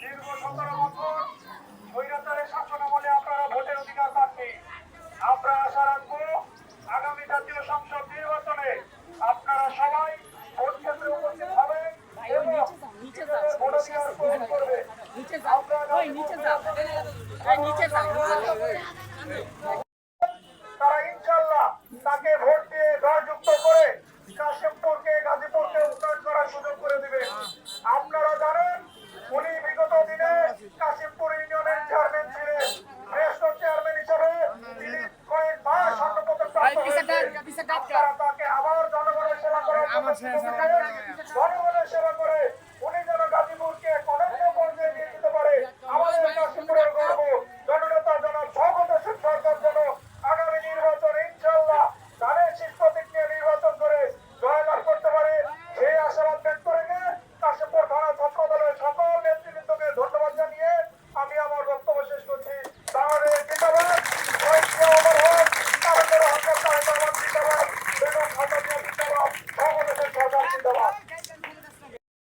দীর্ঘ 17 বছর স্বৈরাচারের শাসনামলে আপনারা ভোটের অধিকার পাননি। আমরা আশা রাখবো আগামী জাতীয় সংসদ নির্বাচনে আপনারা সবাই ভোট কেন্দ্রে উপস্থিত হবেন এবং নিজেদের ভোটাধিকার প্রয়োগ করবেন। তারা ইনশাল্লাহ তাকে ভোট দিয়ে জয়যুক্ত করে কাশিমপুরকে গাজীপুরকে উন্নয়ন করার সুযোগ করে দিবেন। আপনারা জানেন উনি বিগত দিনে কাশিমপুর ইউনিয়নের চেয়ারম্যান ছিলেন। শ্রেষ্ঠ চেয়ারম্যান হিসেবে তিনি কয়েকবার স্বর্ণপদক প্রাপ্ত হয়েছেন। আপনারা তাকে আবার জনগণের সেবা করার জনগণের সেবা করে উনি যেন গাজীপুরকে এক অনন্য পর্যায়ে নিয়ে যেতে পারে। আমাদের কাশিমপুরের গর্ব জননেতা জনাব শওকত হোসেন সরকার যেন আগামী নির্বাচনে ইনশাআল্লাহ ধানের শীষ প্রতীক নিয়ে নির্বাচন করে জয়লাভ করতে পারে সেই আশাবাদ ব্যক্ত রেখে কাশিমপুর থানা ছাত্র দলের সকল নেতৃবৃন্দকে ধন্যবাদ জানিয়ে আমি আমার বক্তব্য শেষ করছি। বাংলাদেশ জিন্দাবাদ, শহীদ জিয়া অমর হোক, তারেক রহমান জিন্দাবাদ, বেগম খালেদা জিয়া জিন্দাবাদ, শওকত হোসেন সরকার জিন্দাবাদ।